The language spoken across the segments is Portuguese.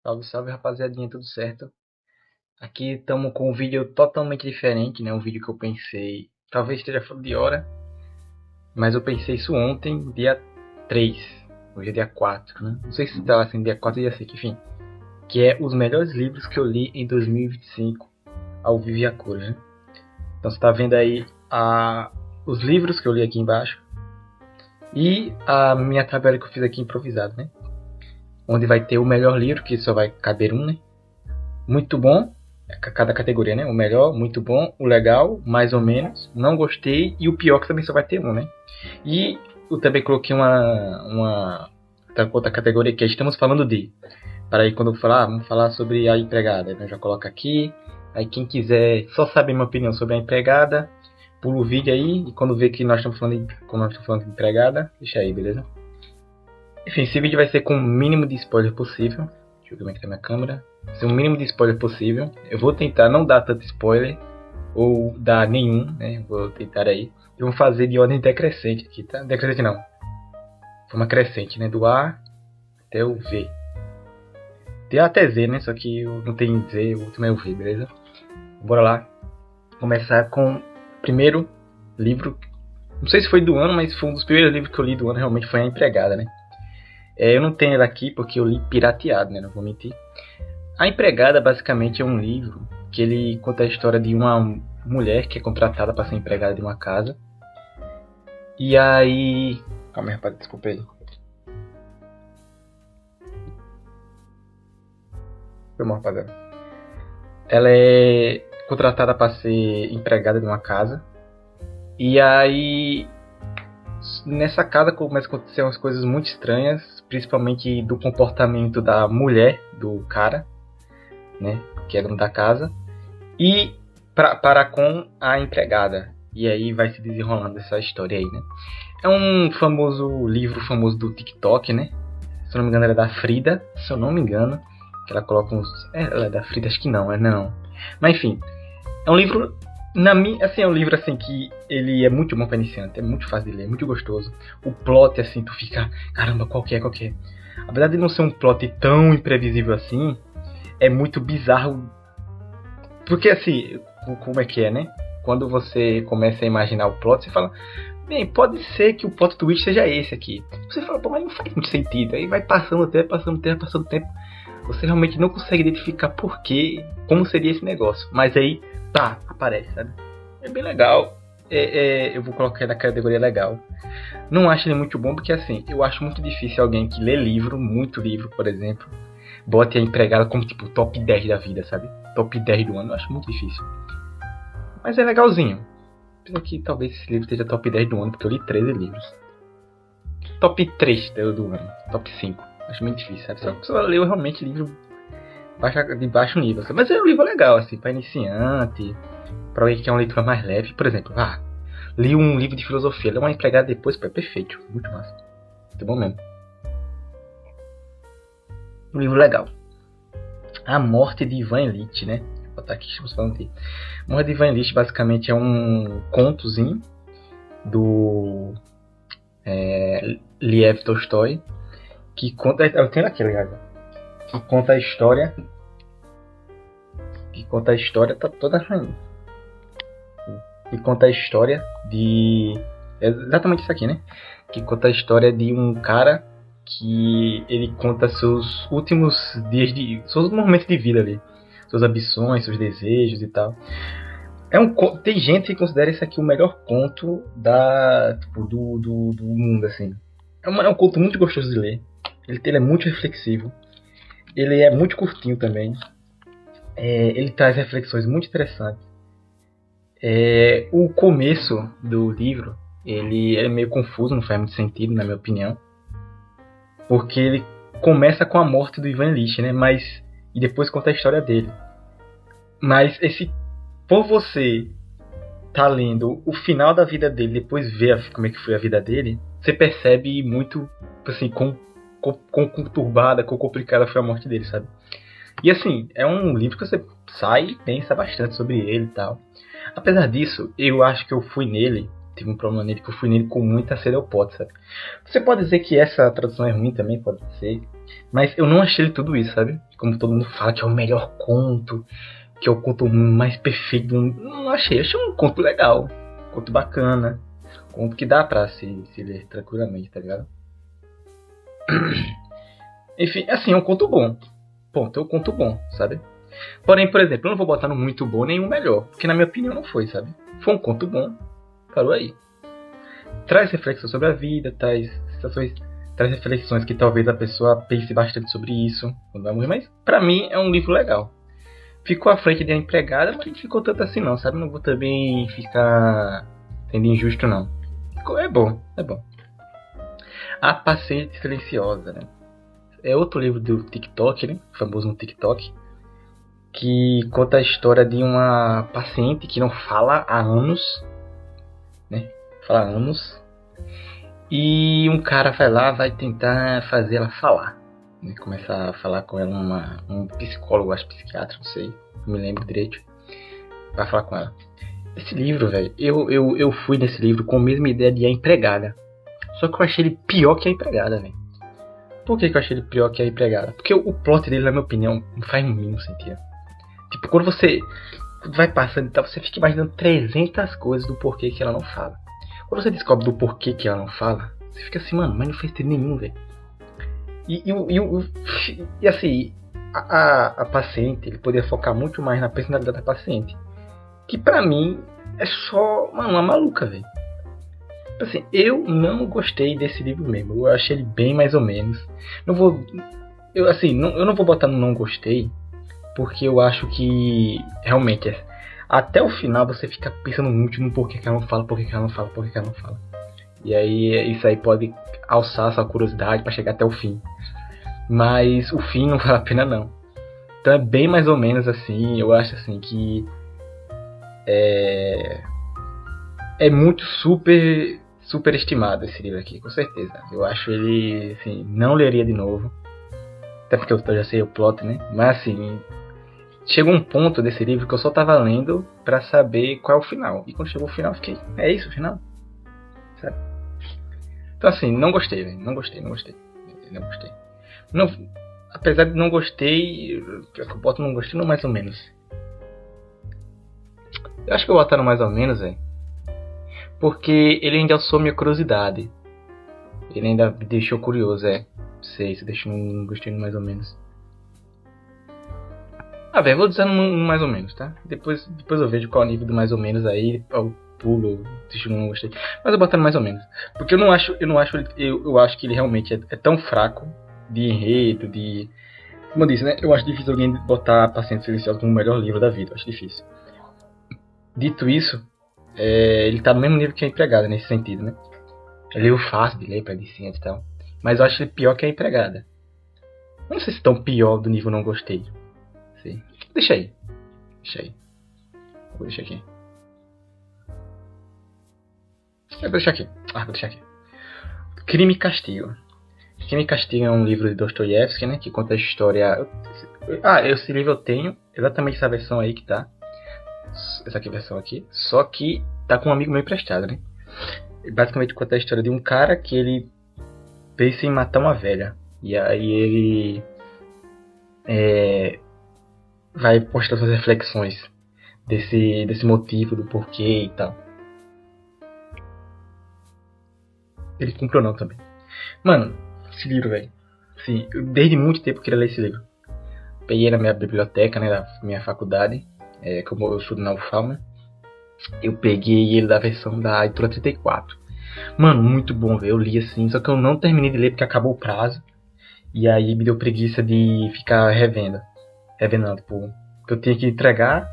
Salve, salve, rapaziadinha, tudo certo? Aqui estamos com um vídeo totalmente diferente, né? Um vídeo que eu pensei, talvez esteja fora de hora, mas eu pensei isso ontem, dia 3. Hoje é dia 4, né? Não sei se está assim, dia 4 ou dia 5, enfim. Que é os melhores livros que eu li em 2025, ao vivo e a cores, né? Então você está vendo aí os livros que eu li aqui embaixo e a minha tabela que eu fiz aqui improvisado, né? Onde vai ter o melhor livro, que só vai caber um, né? Muito bom, cada categoria, né? O melhor, muito bom, o legal, mais ou menos, não gostei e o pior que também só vai ter um, né? E eu também coloquei uma outra categoria que é estamos falando de. Para aí quando eu falar, vamos falar sobre a empregada, eu já coloco aqui. Aí quem quiser só saber minha opinião sobre a empregada, pula o vídeo aí e quando vê que nós estamos falando de empregada, deixa aí, beleza? Enfim, esse vídeo vai ser com o mínimo de spoiler possível. Deixa eu ver como é que tá minha câmera. Ser o mínimo de spoiler possível. Eu vou tentar não dar tanto spoiler, ou dar nenhum, né? Vou tentar aí. E vou fazer de ordem decrescente aqui, tá? Decrescente não. Forma crescente, né? Do A até o V. Tem A até Z, né? Só que não tem Z, o último é o V, beleza? Bora lá. Começar com o primeiro livro. Não sei se foi do ano, mas foi um dos primeiros livros que eu li do ano. Realmente foi A Empregada, né? Eu não tenho ele aqui porque eu li pirateado, né? Não vou mentir. A Empregada basicamente é um livro que ele conta a história de uma mulher que é contratada para ser empregada de uma casa. E aí. Calma aí, rapaz, desculpa aí. Foi mal, rapaziada. Ela é contratada para ser empregada de uma casa. E aí. Nessa casa começa a acontecer umas coisas muito estranhas, principalmente do comportamento da mulher, do cara, né? Que é dono da casa. E para com a empregada. E aí vai se desenrolando essa história aí, né? É um famoso livro famoso do TikTok, né? Se eu não me engano, ela é da Frida, se eu não me engano. Que ela coloca uns. Ela é da Frida, acho que não, é não. Mas enfim, é um livro. Na minha, assim, é um livro assim que ele é muito bom para iniciante, é muito fácil de ler, é muito gostoso. O plot, assim, tu fica, caramba, qual que é, qual que é? Apesar de não ser um plot tão imprevisível assim, é muito bizarro. Porque assim, como é que é, né? Quando você começa a imaginar o plot, você fala, bem, pode ser que o plot twist seja esse aqui. Você fala, pô, mas não faz muito sentido. Aí vai passando o tempo, passando o tempo, passando o tempo. Você realmente não consegue identificar por quê, como seria esse negócio. Mas aí, tá, aparece, sabe? É bem legal. Eu vou colocar na categoria legal. Não acho ele muito bom porque, assim, eu acho muito difícil alguém que lê livro, muito livro, por exemplo, bote a empregada como, tipo, top 10 da vida, sabe? Top 10 do ano. Eu acho muito difícil. Mas é legalzinho. Apesar que talvez esse livro esteja top 10 do ano, porque eu li 13 livros. Top 3 do ano. Top 5. Acho muito difícil, sabe? Só a pessoa leu realmente livro de baixo nível. Sabe? Mas é um livro legal, assim, pra iniciante, pra alguém que quer uma leitura mais leve. Por exemplo, li um livro de filosofia, li uma empregada depois, pô, é perfeito. Muito massa. Muito bom mesmo. Um livro legal. A Morte de Ivan Ilitch, né? Vou botar aqui, estamos falando de... A Morte de Ivan Ilitch basicamente é um contozinho do Liev Tolstói, que conta. Eu tenho aqui, aliás. Que conta a história. Que conta a história. Tá toda saindo. Que conta a história de. É exatamente isso aqui, né? Que conta a história de um cara que ele conta seus últimos dias de. Seus últimos momentos de vida ali. Suas ambições, seus desejos e tal. Tem gente que considera esse aqui o melhor conto tipo, do mundo, assim. É um conto muito gostoso de ler. Ele é muito reflexivo. Ele é muito curtinho também. Ele traz reflexões muito interessantes. O começo do livro ele é meio confuso, não faz muito sentido, na minha opinião. Porque ele começa com a morte do Ivan Ilitch, né? E depois conta a história dele. Mas por você tá lendo o final da vida dele, depois ver como é que foi a vida dele, você percebe muito, assim, quão conturbada, quão complicada foi a morte dele, sabe? E assim, é um livro que você sai e pensa bastante sobre ele e tal. Apesar disso, eu acho que eu fui nele, tive um problema nele, que eu fui nele com muita sede ao pote, sabe? Você pode dizer que essa tradução é ruim também, pode ser. Mas eu não achei ele tudo isso, sabe? Como todo mundo fala que é o melhor conto, que é o conto mais perfeito do mundo. Não achei, achei um conto legal, um conto bacana, um conto que dá pra se ler tranquilamente, tá ligado? Enfim, assim, é um conto bom. Ponto, é um conto bom, sabe? Porém, por exemplo, eu não vou botar no muito bom nem o melhor, porque na minha opinião não foi, sabe? Foi um conto bom, parou aí. Traz reflexões sobre a vida, traz reflexões que talvez a pessoa pense bastante sobre isso quando vai morrer, mas pra mim é um livro legal. Ficou à frente de A Empregada, mas não ficou tanto assim não, sabe? Não vou também ficar sendo injusto não. É bom, é bom. A Paciente Silenciosa, né? É outro livro do TikTok, né? Famoso no TikTok, que conta a história de uma paciente que não fala há anos, né? Fala há anos. E um cara vai lá, vai tentar fazer ela falar. Né? Começar a falar com ela, um psicólogo, acho psiquiatra, não sei, não me lembro direito. Vai falar com ela. Esse livro, velho, eu fui nesse livro com a mesma ideia de A Empregada. Só que eu achei ele pior que A Empregada, velho. Por que eu achei ele pior que A Empregada? Porque o plot dele, na minha opinião, não faz no mínimo sentido. Tipo, quando você vai passando e tal, você fica imaginando 300 coisas do porquê que ela não fala. Quando você descobre do porquê que ela não fala, você fica assim, mano, mas não fez sentido nenhum, velho. E assim, a paciente, ele poderia focar muito mais na personalidade da paciente. Que pra mim é só, mano, uma maluca, velho. Assim, eu não gostei desse livro mesmo. Eu achei ele bem mais ou menos. Não vou. Eu não vou botar no não gostei, porque eu acho que realmente até o final você fica pensando muito no porquê que ela não fala, porquê que ela não fala, porquê que ela não fala. E aí isso aí pode alçar sua curiosidade pra chegar até o fim. Mas o fim não vale a pena não. Então é bem mais ou menos assim, eu acho assim que é muito super estimado esse livro aqui, com certeza. Eu acho ele, assim, não leria de novo. Até porque eu já sei o plot, né? Mas assim, chegou um ponto desse livro que eu só tava lendo pra saber qual é o final. E quando chegou o final, eu fiquei, é isso o final? Sabe? Então assim, não gostei, velho. Não gostei. Não, apesar de não gostei, eu boto não gostei no mais ou menos. Eu acho que eu vou botar no mais ou menos, velho. Porque ele ainda alçou minha curiosidade. Ele ainda me deixou curioso, Sei, se deixou um gostei no mais ou menos. Ah, velho, vou dizer no mais ou menos, tá? Depois eu vejo qual é o nível do mais ou menos aí, eu pulo, deixo no não gostei. Mas eu boto no mais ou menos. Porque eu acho que ele realmente é tão fraco de enredo, de... Como eu disse, né? Eu acho difícil alguém botar Paciente Silenciosa como o melhor livro da vida, eu acho difícil. Dito isso, ele tá no mesmo nível que A Empregada, nesse sentido, né? É livro fácil de ler, pra iniciante e tal. Mas eu acho ele pior que A Empregada. Eu não sei se tão pior do nível não gostei. Sim. Deixa aí. Vou deixar aqui. Vou deixar aqui. Crime e Castigo. Crime e Castigo é um livro de Dostoiévski, né? Que conta a história... esse livro eu tenho. Exatamente essa versão aí que tá. Essa aqui versão aqui. Só que tá com um amigo meu emprestado, né? Basicamente conta a história de um cara que ele pensa em matar uma velha. E aí ele vai postar suas reflexões desse motivo, do porquê e tal. Ele comprou não também. Mano, esse livro, velho. Sim, desde muito tempo eu queria ler esse livro. Peguei na minha biblioteca, né, da minha faculdade. Como eu estudo na UFAL, né? Eu peguei ele da versão da editora 34. Mano, muito bom, velho. Eu li assim, só que eu não terminei de ler porque acabou o prazo. E aí me deu preguiça de ficar revenando, pô. Porque eu tinha que entregar,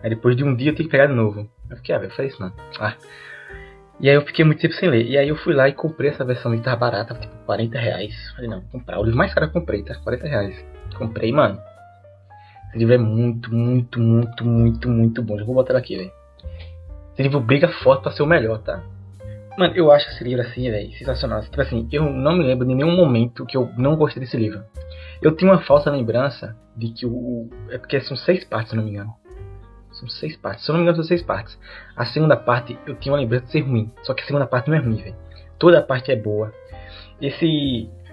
aí depois de um dia eu tinha que pegar de novo. Eu fiquei, velho, faz isso não. E aí eu fiquei muito tempo sem ler. E aí eu fui lá e comprei essa versão que tava barata, tipo R$40. Falei, não, vou comprar. O livro mais caro que eu comprei, tá? R$40. Comprei, mano. Esse livro é muito bom. Já vou botar ele aqui, velho. Esse livro briga forte pra ser o melhor, tá? Mano, eu acho esse livro assim, velho, sensacional. Tipo assim, eu não me lembro de nenhum momento que eu não gostei desse livro. Eu tenho uma falsa lembrança de que é porque são 6 partes, se eu não me engano. São 6 partes. Se eu não me engano, são 6 partes. A segunda parte, eu tinha uma lembrança de ser ruim. Só que a segunda parte não é ruim, velho. Toda a parte é boa.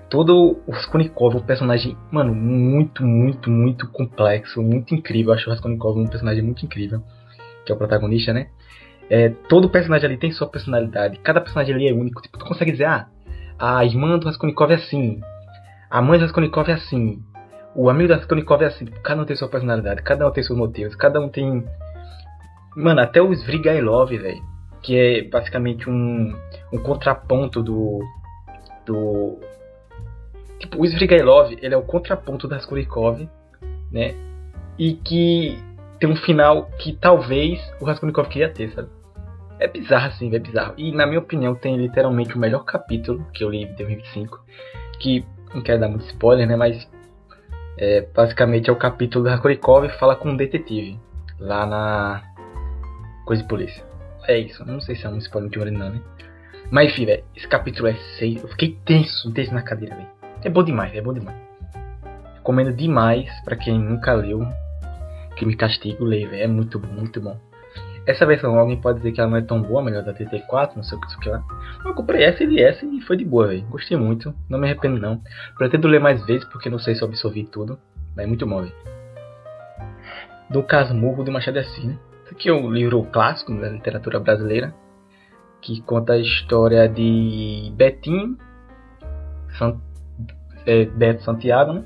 todo o Raskolnikov é um personagem, mano, muito, muito, muito complexo, muito incrível. Eu acho o Raskolnikov um personagem muito incrível, que é o protagonista, né? Todo personagem ali tem sua personalidade, cada personagem ali é único. Tipo, tu consegue dizer, a irmã do Raskolnikov é assim, a mãe do Raskolnikov é assim, o amigo do Raskolnikov é assim. Tipo, cada um tem sua personalidade, cada um tem seus motivos, cada um tem... Mano, até o Svidrigailov, velho, que é basicamente um contraponto do... Tipo, o Svidrigailov, ele é o contraponto do Raskolnikov, né? E que tem um final que talvez o Raskolnikov queria ter, sabe? É bizarro assim, é bizarro. E na minha opinião tem literalmente o melhor capítulo que eu li em 2025. Que não quero dar muito spoiler, né? Mas basicamente é o capítulo do Raskolnikov fala com um detetive lá na coisa de polícia. É isso, não sei se é um spoiler muito grande não, né? Mas enfim, velho, esse capítulo é 6. Eu fiquei tenso na cadeira, velho. É bom demais, é bom demais. Recomendo demais pra quem nunca leu Crime e Castigo, ler, velho. É muito bom, muito bom. Essa versão, alguém pode dizer que ela não é tão boa, melhor da 34, não sei o que lá. Eu comprei essa e foi de boa, velho. Gostei muito, não me arrependo não. Pretendo ler mais vezes, porque não sei se eu absorvi tudo, mas é muito bom, velho. Do Casmurro, do Machado de Assis, né? Esse aqui é um livro clássico da literatura brasileira, que conta a história de Betinho, Beto Santiago, né?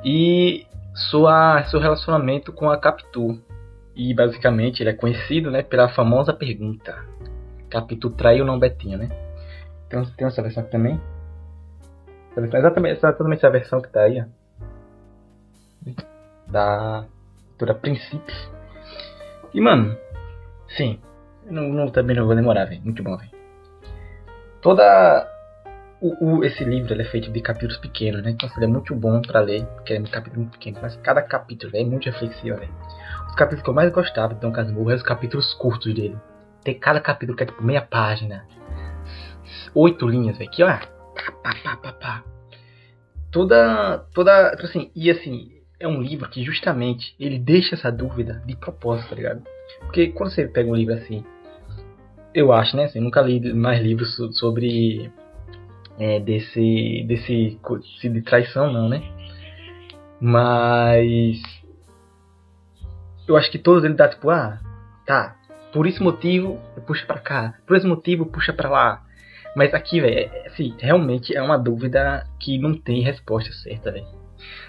E seu relacionamento com a Capitu. E basicamente ele é conhecido, né, pela famosa pergunta: Capitu traiu ou não Betinho, né? Então tem essa versão aqui também. Exatamente essa versão que tá aí, ó. Da autora Princípios. E mano, sim, também não vou demorar, velho. Muito bom, velho. Esse livro ele é feito de capítulos pequenos, né? Então ele é muito bom pra ler, porque é um capítulo muito pequeno. Mas cada capítulo véio, é muito reflexivo, velho. Os capítulos que eu mais gostava de Dom Casmurro eram os capítulos curtos dele. Tem cada capítulo que é tipo meia página, 8 linhas, velho. Que ó, pá. Toda, assim, e assim, é um livro que justamente ele deixa essa dúvida de propósito, tá ligado? Porque quando você pega um livro assim, eu acho, né? Assim, nunca li mais livros sobre de traição, não, né? Mas eu acho que todos eles dá tipo, tá, por esse motivo puxa pra cá, por esse motivo puxa pra lá. Mas aqui, velho, assim, realmente é uma dúvida que não tem resposta certa, velho.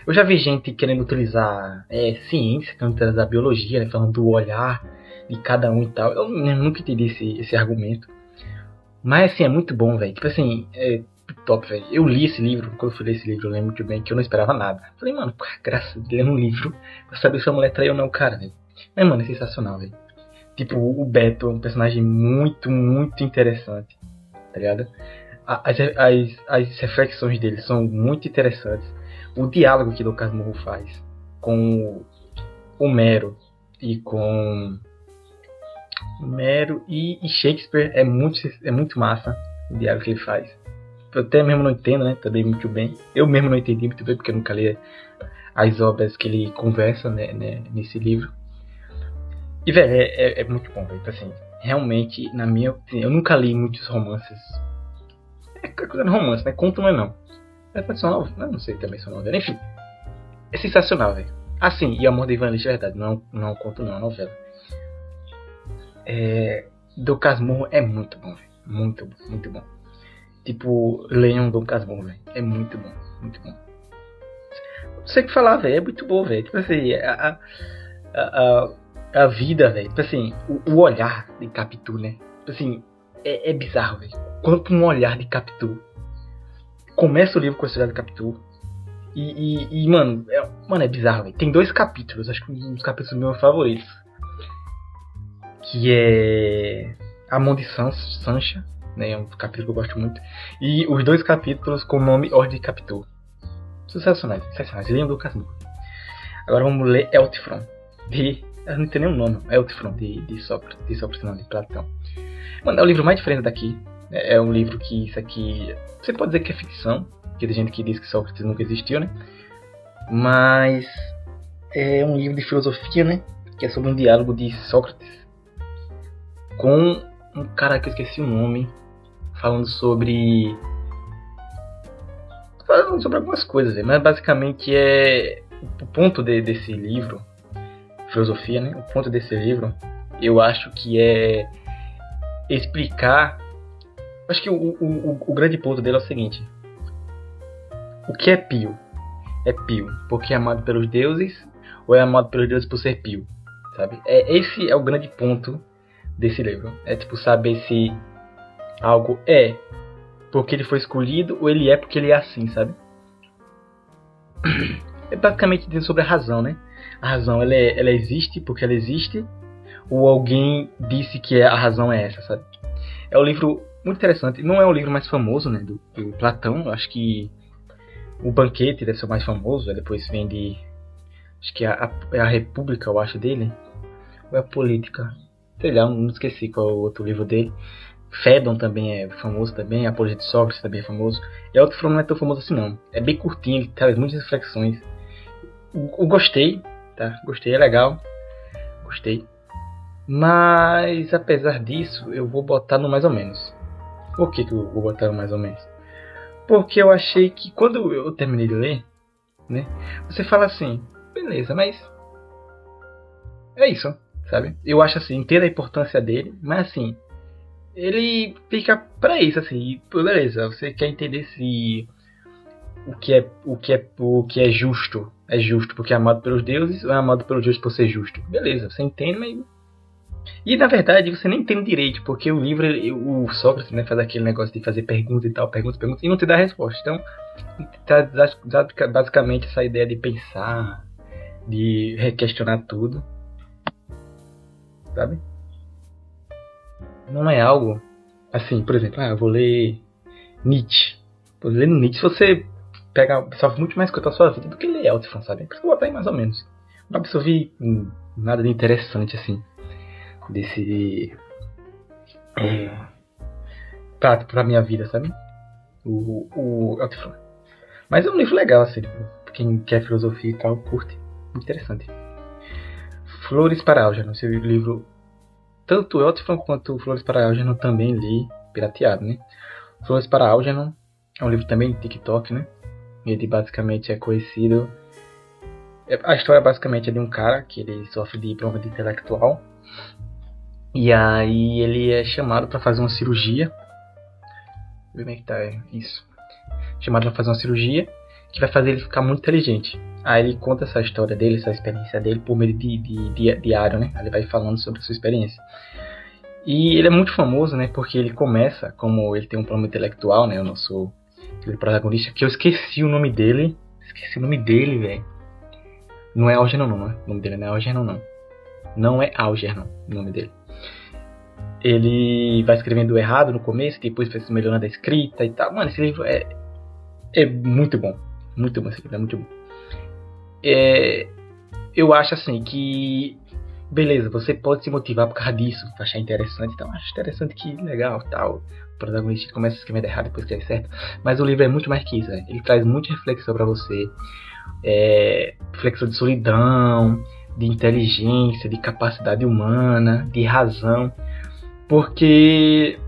Eu já vi gente querendo utilizar ciência, querendo utilizar biologia, né, falando do olhar de cada um e tal. Eu nunca entendi esse argumento. Mas assim, é muito bom, velho. Tipo assim, top, velho. Eu li esse livro, quando eu fui ler esse livro, eu lembro muito bem que eu não esperava nada. Falei, mano, graça de ler um livro pra saber se a mulher traiu ou não, cara, velho. Mas, mano, é sensacional, velho. Tipo, o Beto é um personagem muito, muito interessante, tá ligado? As reflexões dele são muito interessantes. O diálogo que Dom Casmurro faz com o Mero e com e Shakespeare é muito massa o diálogo que ele faz. Eu até mesmo não entendo, né? Também muito bem. Eu mesmo não entendi muito bem porque eu nunca li as obras que ele conversa, né, nesse livro. E, velho, é muito bom, velho. Assim, realmente, na minha opinião, eu nunca li muitos romances. É coisa de romance, né? Conto não é não. Pode ser uma novela, não sei também se é uma novela. Enfim, é sensacional, velho. Assim, e Amor da Ivan Lich, é verdade. Não conto não, é uma novela. Dom Casmurro é muito bom, velho. Muito bom, muito bom. Tipo, leiam Dom Casmurro, velho. É muito bom, muito bom. Não sei o que falar, velho. É muito bom, velho. Tipo assim, a vida, velho. Tipo assim, o olhar de Capitu, né? Tipo assim, é bizarro, velho. Quanto um olhar de Capitu. Começa o livro com a história de Capitu. E mano, é bizarro, velho. Tem 2 capítulos, acho que um dos capítulos meus favoritos. Que é A Mão de Sancha, né? É um capítulo que eu gosto muito. E os 2 capítulos com o nome Ordem de Capitu. Sensacionais. Leiam do Casmurro. Agora vamos ler Eltifron. Eu não tenho nenhum nome. Eltifron, de Sócrates, não, de Platão. Mano, é o livro mais diferente daqui. É um livro que isso aqui... Você pode dizer que é ficção. Porque tem gente que diz que Sócrates nunca existiu, né? Mas... é um livro de filosofia, né? Que é sobre um diálogo de Sócrates com um cara que eu esqueci o nome, falando sobre falando sobre algumas coisas, véio, mas basicamente é o ponto desse livro, filosofia, né? O ponto desse livro, eu acho que é explicar. Acho que o grande ponto dele é o seguinte: o que é pio? É pio porque é amado pelos deuses ou é amado pelos deuses por ser pio? Sabe? Esse é o grande ponto desse livro. É tipo saber se algo é porque ele foi escolhido ou ele é porque ele é assim, sabe? É basicamente dizendo sobre a razão, né? A razão ela existe porque ela existe ou alguém disse que a razão é essa, sabe? É um livro muito interessante. Não é o livro mais famoso, né, do Platão. Eu acho que o Banquete deve ser o mais famoso. Depois vem de... Acho que é a República, eu acho, dele. Ou é a Política? Sei lá, não esqueci qual é o outro livro dele. Fédon também é famoso também. A Apologia de Sócrates também é famoso. E outro filme não é tão famoso assim, não. É bem curtinho, ele traz muitas reflexões. Eu gostei, tá? Gostei, é legal. Gostei. Mas, apesar disso, eu vou botar no mais ou menos. Por que eu vou botar no mais ou menos? Porque eu achei que quando eu terminei de ler, né? Você fala assim, beleza, mas é isso, sabe? Eu acho assim, entendo a importância dele, mas assim, ele fica pra isso, assim, beleza, você quer entender se o que é justo porque é amado pelos deuses ou é amado pelos deuses por ser justo. Beleza, você entende, mas... E na verdade você nem entende direito, porque o livro, o Sócrates, né, faz aquele negócio de fazer perguntas e tal, perguntas, e não te dá resposta. Então, tá basicamente essa ideia de pensar, de requestionar tudo, sabe? Não é algo assim, por exemplo, eu vou ler Nietzsche. Por ler Nietzsche, você absorve muito mais coisa da sua vida do que ler Eltron, sabe? Por isso que eu vou botar aí mais ou menos. Não absorvi nada de interessante assim desse pra minha vida, sabe? O Eltron. Mas é um livro legal, assim, tipo, quem quer filosofia e tal, curte. Muito interessante. Flores para Álgeno, esse livro, tanto Eltron quanto Flores para Álgeno também li pirateado, né? Flores para Álgeno é um livro também de TikTok, né? Ele basicamente é conhecido... A história basicamente é de um cara que ele sofre de problema de intelectual. E aí ele é chamado para fazer uma cirurgia. Como é que tá isso? Chamado para fazer uma cirurgia que vai fazer ele ficar muito inteligente. Aí ele conta essa história dele, essa experiência dele por meio de diário, né? Aí ele vai falando sobre a sua experiência. E ele é muito famoso, né? Porque ele começa, como ele tem um problema intelectual, né? O nosso protagonista, que eu esqueci o nome dele. Esqueci o nome dele, velho. Não é Algernon, não, né? O nome dele não é Algernon, não. Não é Algernon o nome dele. Ele vai escrevendo errado no começo, depois vai se melhorando a escrita e tal. Mano, esse livro é muito bom. Muito bom esse livro, é muito bom. Eu acho assim que... Beleza, você pode se motivar por causa disso, achar interessante. Então, acho interessante que legal, tal. O protagonista começa a escrever errado, depois escreve certo. Mas o livro é muito mais que isso, né? Ele traz muita reflexão pra você. Reflexão de solidão, de inteligência, de capacidade humana, de razão. Porque...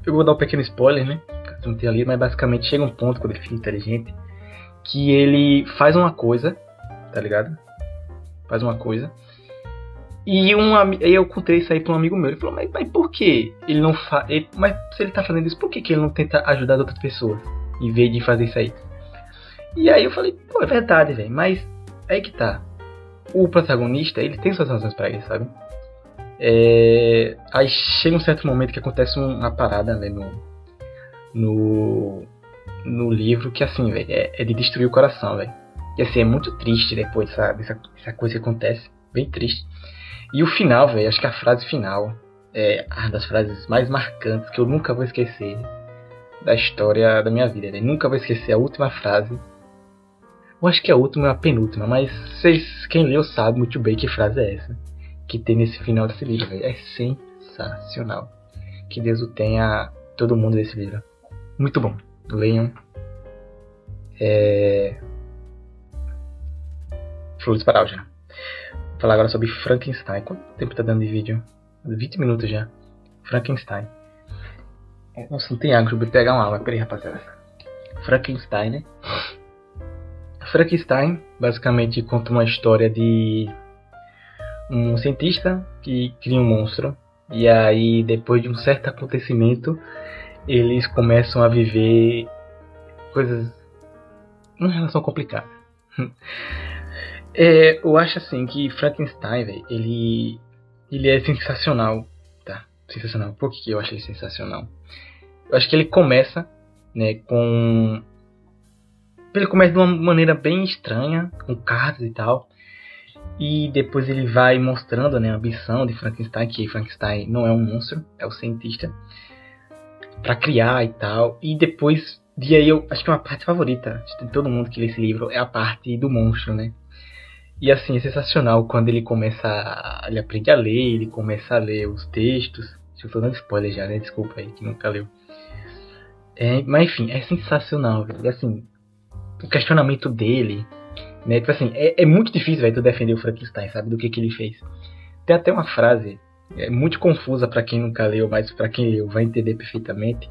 eu vou dar um pequeno spoiler, né? Não tem ali, mas basicamente chega um ponto, quando ele fica inteligente, que ele faz uma coisa, tá ligado? Faz uma coisa. E eu contei isso aí pra um amigo meu. Ele falou, mas por que ele não faz... Mas se ele tá fazendo isso, por que ele não tenta ajudar outras pessoas? Em vez de fazer isso aí? E aí eu falei, pô, é verdade, velho. Mas aí que tá. O protagonista, ele tem suas razões pra isso, sabe? Aí chega um certo momento que acontece uma parada, né, no livro, que assim, velho, é de destruir o coração, velho. E assim, é muito triste depois dessa coisa que acontece. Bem triste. E o final, velho, acho que a frase final é uma das frases mais marcantes que eu nunca vou esquecer da história da minha vida, né? Nunca vou esquecer a última frase. Eu acho que a última é a penúltima, mas quem leu sabe muito bem que frase é essa que tem nesse final desse livro, véio. É sensacional. Que Deus o tenha, todo mundo desse livro. Muito bom. Leiam. Flores para Álgeno. Vou falar agora sobre Frankenstein. Quanto tempo tá dando de vídeo? 20 minutos já. Frankenstein. Nossa, não tem água. Deixa eu pegar uma água. Peraí, rapaziada. Frankenstein, né? Frankenstein basicamente conta uma história de um cientista que cria um monstro. E aí, depois de um certo acontecimento, eles começam a viver coisas. Uma relação complicada. Eu acho assim que Frankenstein, véio, ele é sensacional, tá? Sensacional. Por que eu acho ele sensacional? Eu acho que ele começa, né, com... Ele começa de uma maneira bem estranha, com cartas e tal. E depois ele vai mostrando, né, a ambição de Frankenstein, que Frankenstein não é um monstro, é o cientista, pra criar e tal. E depois, de aí eu acho que uma parte favorita de todo mundo que lê esse livro é a parte do monstro, né? E assim, é sensacional quando ele ele aprende a ler, ele começa a ler os textos. Eu tô dando spoiler já, né? Desculpa aí que nunca leu. Mas enfim, é sensacional, velho. E assim, o questionamento dele, né? Tipo assim, é muito difícil, velho, tu defender o Frankenstein, sabe? Do que ele fez. Tem até uma frase, muito confusa pra quem nunca leu, mas pra quem leu vai entender perfeitamente.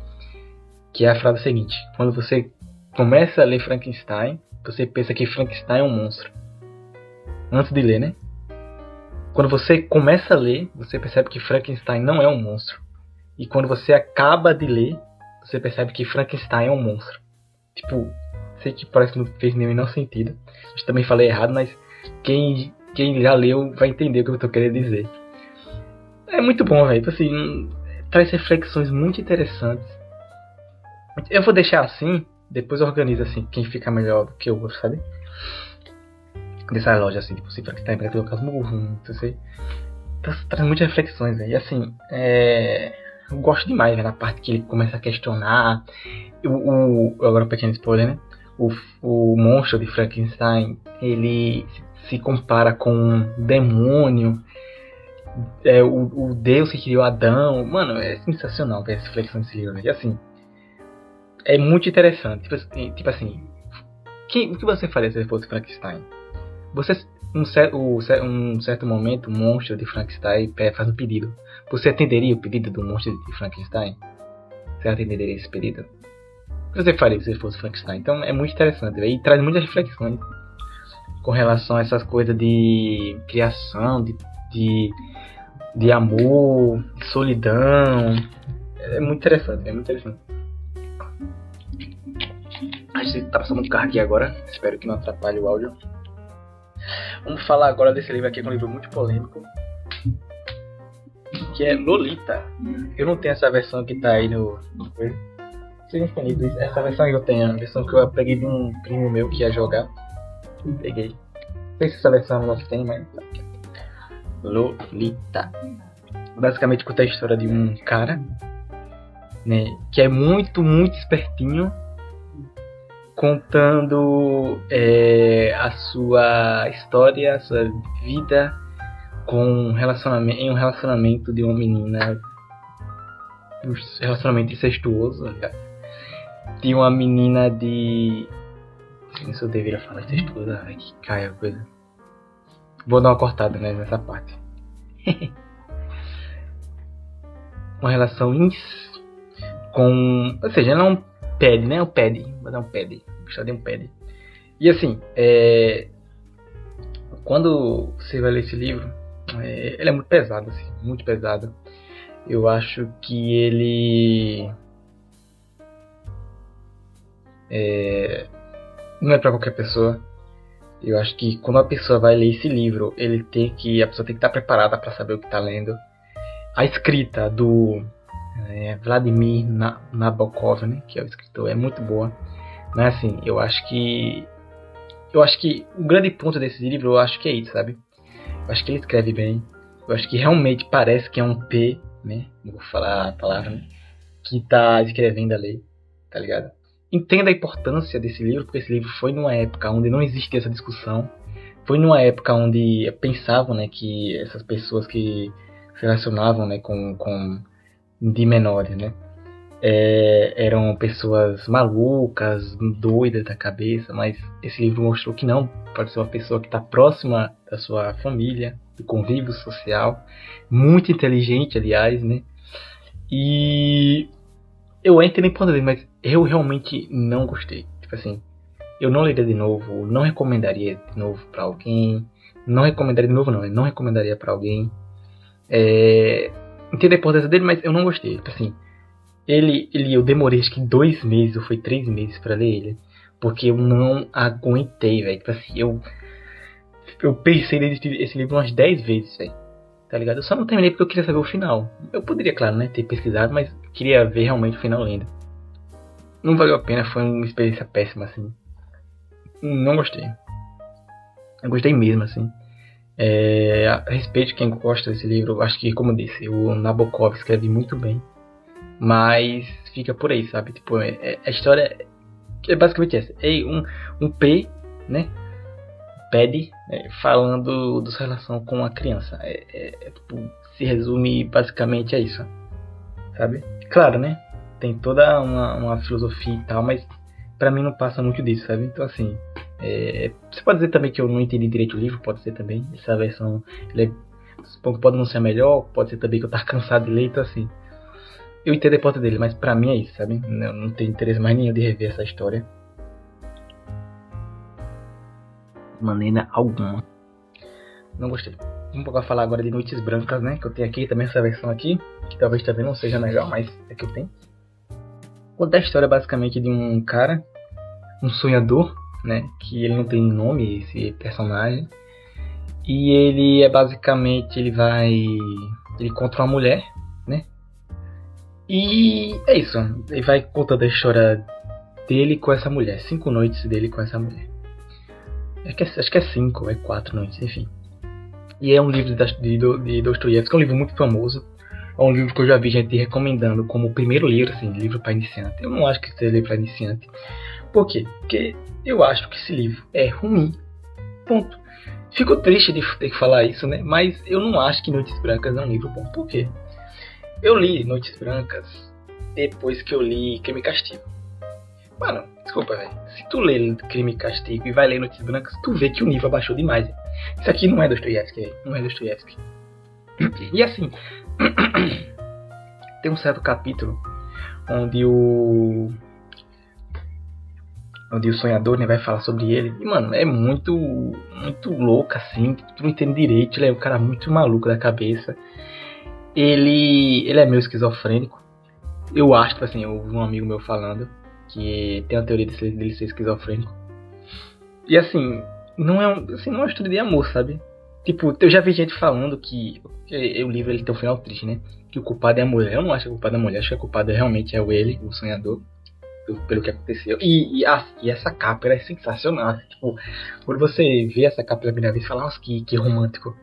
Que é a frase seguinte: quando você começa a ler Frankenstein, você pensa que Frankenstein é um monstro. Antes de ler, né? Quando você começa a ler, você percebe que Frankenstein não é um monstro. E quando você acaba de ler, você percebe que Frankenstein é um monstro. Tipo, sei que parece que não fez nenhum menor sentido. Eu também falei errado, mas quem já leu vai entender o que eu tô querendo dizer. É muito bom, velho. Assim, traz reflexões muito interessantes. Eu vou deixar assim, depois eu organizo assim, quem fica melhor do que eu, sabe? Dessa loja, assim, tipo, se Frankenstein para colocar os murros, não sei. Traz muitas reflexões, velho. E assim, eu gosto demais, velho, na parte que ele começa a questionar. Agora um pequeno spoiler, né? O monstro de Frankenstein, ele se compara com um demônio. O Deus que criou Adão. Mano, é sensacional ver essa reflexão desse livro, velho. E assim, é muito interessante. Tipo assim, o que você faria se fosse Frankenstein? Você, um certo momento, o monstro de Frankenstein faz um pedido. Você atenderia o pedido do monstro de Frankenstein? Você atenderia esse pedido? O que você faria se fosse Frankenstein? Então é muito interessante, véio, e traz muitas reflexões com relação a essas coisas de criação, de amor, de solidão. É muito interessante, é muito interessante. A gente tá passando um carro aqui agora, espero que não atrapalhe o áudio. Vamos falar agora desse livro aqui, que é um livro muito polêmico, que é Lolita. Eu não tenho essa versão que tá aí no essa versão que eu tenho, a versão que eu peguei de um primo meu que ia jogar. Peguei. Não sei se essa versão não tem, mas Lolita. Basicamente conta a história de um cara, né, que é muito, muito espertinho, contando a sua história, a sua vida em um relacionamento de uma menina, um relacionamento incestuoso, aliás, de uma menina de... Não sei se eu deveria falar incestuoso, que caia a coisa. Vou dar uma cortada, né, nessa parte. Uma relação com... Ou seja, ela é um ped, né? Um ped. Vou dar um ped. Gostar de um ped. E assim, quando você vai ler esse livro, ele é muito pesado, assim. Muito pesado. Eu acho que ele... não é pra qualquer pessoa. Eu acho que quando a pessoa vai ler esse livro, a pessoa tem que estar preparada para saber o que está lendo. A escrita do Vladimir Nabokov, né, que é o escritor, é muito boa. Mas assim, eu acho que o grande ponto desse livro, eu acho que é isso, sabe? Eu acho que ele escreve bem. Eu acho que realmente parece que é um P, né? Não vou falar a palavra, né? Que tá escrevendo a lei, tá ligado? Entenda a importância desse livro, porque esse livro foi numa época onde não existia essa discussão. Foi numa época onde pensavam, né, que essas pessoas que se relacionavam, né, de menores, né, eram pessoas malucas, doidas da cabeça, mas esse livro mostrou que não, pode ser uma pessoa que está próxima da sua família, do convívio social, muito inteligente, aliás, né, e eu entendo a importância dele, mas eu realmente não gostei. Tipo assim, eu não leria de novo, não recomendaria de novo pra alguém. Não recomendaria de novo não, eu não recomendaria pra alguém. Entendo a importância dele, mas eu não gostei. Tipo assim, eu demorei acho que 2 meses ou foi 3 meses pra ler ele. Porque eu não aguentei, velho. Tipo assim, eu pensei nesse livro umas 10 vezes, velho. Tá ligado? Eu só não terminei porque eu queria saber o final. Eu poderia, claro, né, ter pesquisado, mas queria ver realmente o final lendo. Não valeu a pena, foi uma experiência péssima, assim. Não gostei. Eu gostei mesmo, assim. A respeito de quem gosta desse livro, eu acho que, como eu disse, o Nabokov escreve muito bem. Mas fica por aí, sabe? Tipo, a história é basicamente essa. É um P, né? Pede, falando da sua relação com a criança. Tipo, se resume basicamente a isso, sabe? Claro, né? Tem toda uma filosofia e tal, mas pra mim não passa muito disso, sabe? Então, assim, você pode dizer também que eu não entendi direito o livro, pode ser também. Essa versão pode não ser a melhor, pode ser também que eu tava cansado de ler, então, assim, eu entendo a importância dele, mas pra mim é isso, sabe? Não tenho interesse mais nenhum de rever essa história. De maneira alguma. Não gostei. Vamos falar agora de Noites Brancas, né? Que eu tenho aqui também essa versão aqui, que talvez também não seja legal, mas é que eu tenho. Conta a história basicamente de um cara, um sonhador, né? Que ele não tem nome, esse personagem. E ele é basicamente, ele encontra uma mulher, né? E é isso. Ele vai contando a história dele com essa mulher. 5 noites dele com essa mulher. Acho que é 5, é 4 noites, enfim. E é um livro de Dostoiévski, é um livro muito famoso. É um livro que eu já vi gente recomendando como o primeiro livro, assim, livro para iniciante. Eu não acho que seja livro para iniciante. Por quê? Porque eu acho que esse livro é ruim. Ponto. Fico triste de ter que falar isso, né? Mas eu não acho que Noites Brancas é um livro bom. Por quê? Eu li Noites Brancas depois que eu li Crime e Castigo. Mano, desculpa, velho. Se tu lê Crime e Castigo e vai ler Noites Brancas, tu vê que o nível abaixou demais. Véio. Isso aqui não é Dostoiévski, velho. Não é Dostoiévski. E assim, tem um certo capítulo onde o sonhador, né, vai falar sobre ele. E, mano, é muito louco, assim. Tu não entende direito. Ele é um cara muito maluco da cabeça. Ele é meio esquizofrênico. Eu acho, tipo assim, eu ouvi um amigo meu falando que tem a teoria dele ser esquizofrênico. E assim, não é uma história de amor, sabe? Tipo, eu já vi gente falando que o livro ele tem um final triste, né? Que o culpado é a mulher. Eu não acho que o culpado é a mulher, acho que o culpado realmente é ele, o sonhador, pelo que aconteceu. E essa capa é sensacional. Tipo, quando você vê essa capa pela primeira vez, fala, nossa, que romântico.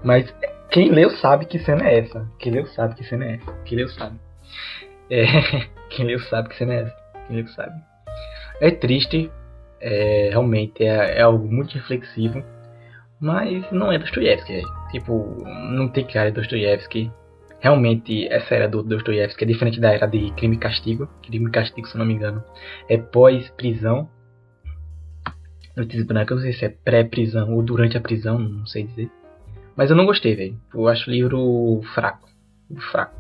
Mas quem leu sabe que cena é essa. Quem leu sabe que cena é essa. Quem leu sabe. Quem leu sabe que cena é essa. Quem leu sabe. É triste. Realmente é algo muito reflexivo. Mas não é Dostoiévski. Tipo, não tem cara de Dostoiévski. Realmente, essa era do Dostoiévski é diferente da era de Crime e Castigo. Crime e Castigo, se não me engano, é pós-prisão. Noites Brancas, não sei se é pré-prisão ou durante a prisão, não sei dizer. Mas eu não gostei, velho. Eu acho o livro fraco. Fraco.